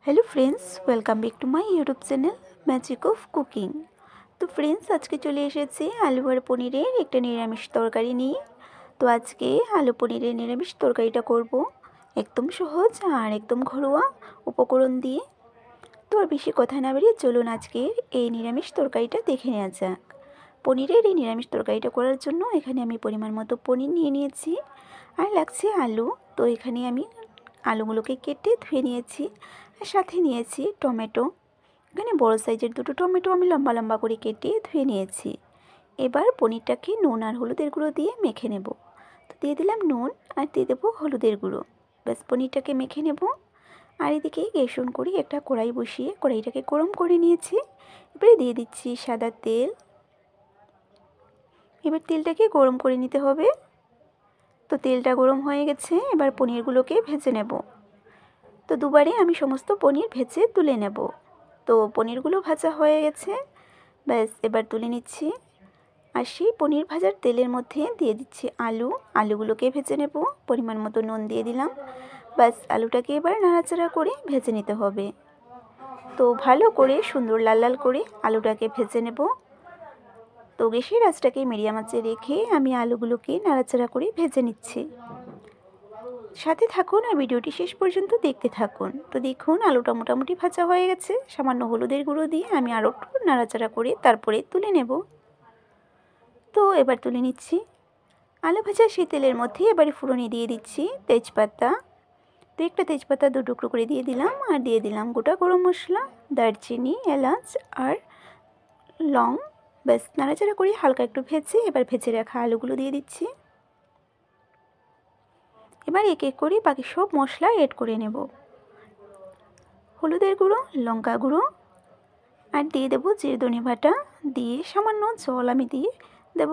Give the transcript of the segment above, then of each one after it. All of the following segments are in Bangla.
Hello friends, welcome back to my YouTube channel magic of cooking. तो फ्रेंड्स, आज के चले एसेছি आलू और पनीरेर एक निरामिष तरकारी निये। तो आज के आलू पनीरेर निरामिष तरकारिटा करब एकदम सहज और एकदम घरोया उपकरण दिए। तो और बेशी कथा ना बाड़िये चलुन आजकेर এই निरामिष तरकारिटा देखे नेওয়া যাক। पनीरेर এই निरामिष तरकारिटा करार जन्य एखाने आमी परिमाण मतो पनीर निये निয়েছি और लागছে आलू। तो एखाने आमी आलूगुलोके केटे धुए निয়েছি और साथे निয়েছি टमेटो। एखाने बड़ साइजेर दुटो टमेटो आमी लम्बा लम्बा करे केटे धुए निয়েছি। एबार पनीरटाके नुन और हलुदेर गुঁড়ো दिए मेखे नेब। तो दिए दिलाम नुन और दिए देबो हलुदेर गुঁড়ো। बस पनीरटाके मेखे नेब। और एदिके ग्यास अन करे एकटा कड़ाई बसिए कड़ाईटाके गरम करे निয়েছি। एबारे दिए दिচ্ছি सादा तेल। एबार तेलटाके गरम करे निते होबे। तो तेलटा गरम हो गेছে, এবার পনিরগুলোকে ভেজে নেব। তো দুবারে আমি সমস্ত পনির ভেজে তুলে নেব। তো পনিরগুলো ভাজা হয়ে গেছে, ব্যাস এবার তুলে নিচ্ছি। আর সেই পনির ভাজার তেলের মধ্যে দিয়ে দিচ্ছি আলু। আলুগুলোকে ভেজে নেব। পরিমাণ মতো নুন দিয়ে দিলাম। ব্যাস আলুটাকে এবার নাড়াচাড়া করে ভেজে নিতে হবে। তো ভালো করে সুন্দর লাল লাল করে আলুটাকে ভেজে নেব। তো গ্যাসের আঁচটাকে মিডিয়াম আঁচে রেখে আমি আলুগুলোকে নাড়াচাড়া করে ভেজে নিচ্ছি। সাথে থাকুন আর ভিডিওটি শেষ পর্যন্ত দেখতে থাকুন। তো দেখুন আলুটা মোটামুটি ভাজা হয়ে গেছে। সামান্য হলুদের গুঁড়ো দিয়ে আমি আরও একটু নাড়াচাড়া করে তারপরে তুলে নেব। তো এবার তুলে নিচ্ছি। আলু ভাজা সেই তেলের মধ্যে এবারে ফোড়নে দিয়ে দিচ্ছি তেজপাতা। তো একটা তেজপাতা দু টুকরো করে দিয়ে দিলাম আর দিয়ে দিলাম গোটা গরম মশলা, দারচিনি, এলাচ আর লং। ব্যাস নাড়াচাড়া করে হালকা একটু ভেজে এবার ভেজে রাখা আলুগুলো দিয়ে দিচ্ছি। এবার এক এক করে বাকি সব মশলা এড করে নেব। হলুদের গুঁড়ো, লঙ্কা গুঁড়ো আর দিয়ে দেবো জিরে ধনে বাটা। দিয়ে সামান্য জল আমি দিয়ে দেব।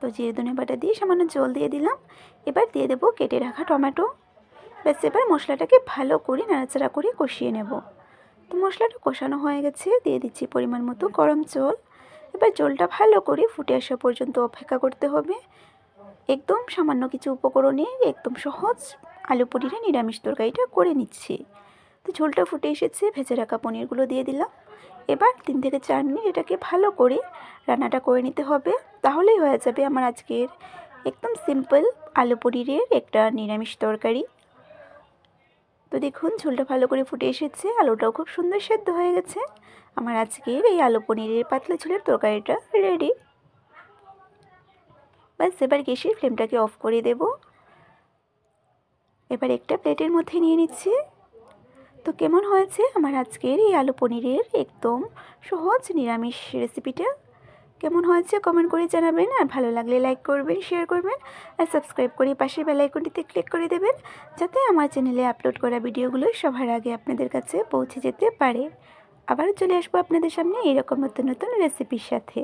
তো জিরে ধনে বাটা দিয়ে সামান্য জল দিয়ে দিলাম। এবার দিয়ে দেবো কেটে রাখা টমেটো। ব্যাস এবার মশলাটাকে ভালো করে নাড়াচাড়া করে কষিয়ে নেব। তো মশলাটা কষানো হয়ে গেছে, দিয়ে দিচ্ছি পরিমাণ মতো গরম জল। এবার জলটা ভালো করে ফুটে আসা পর্যন্ত অপেক্ষা করতে হবে। একদম সামান্য কিছু উপকরণে একদম সহজ আলু পনিরের নিরামিষ তরকারিটা করে নিচ্ছি। তো ঝোলটা ফুটে এসেছে, ভেজে রাখা পনিরগুলো দিয়ে দিলাম। এবার 3 থেকে 4 মিনিট এটাকে ভালো করে রান্নাটা করে নিতে হবে। তাহলেই হয়ে যাবে আমার আজকের একদম সিম্পল আলু পনিরের একটা নিরামিষ তরকারি। তো দেখুন ঝোলটা ভালো করে ফুটে এসেছে, আলুটাও খুব সুন্দর সেদ্ধ হয়ে গেছে। আমার আজকের এই আলু পনিরের পাতলা ঝোলের তরকারিটা রেডি। বাস এবার গ্যাসের ফ্লেমটাকে অফ করে দেব। এবার একটা প্লেটের মধ্যে নিয়ে নিচ্ছি। তো কেমন হয়েছে আমার আজকের এই আলু পনিরের একদম সহজ নিরামিষ রেসিপিটা? কেমন হয়েছে কমেন্ট করে জানাবেন। আর ভালো লাগলে লাইক করবেন, শেয়ার করবেন আর সাবস্ক্রাইব করে পাশের বেল আইকনটিতে ক্লিক করে দেবেন, যাতে আমার চ্যানেলে আপলোড করা ভিডিওগুলো সবার আগে আপনাদের কাছে পৌঁছে যেতে পারে। আবারও চলে আসবো আপনাদের সামনে এইরকম নতুন নতুন রেসিপির সাথে।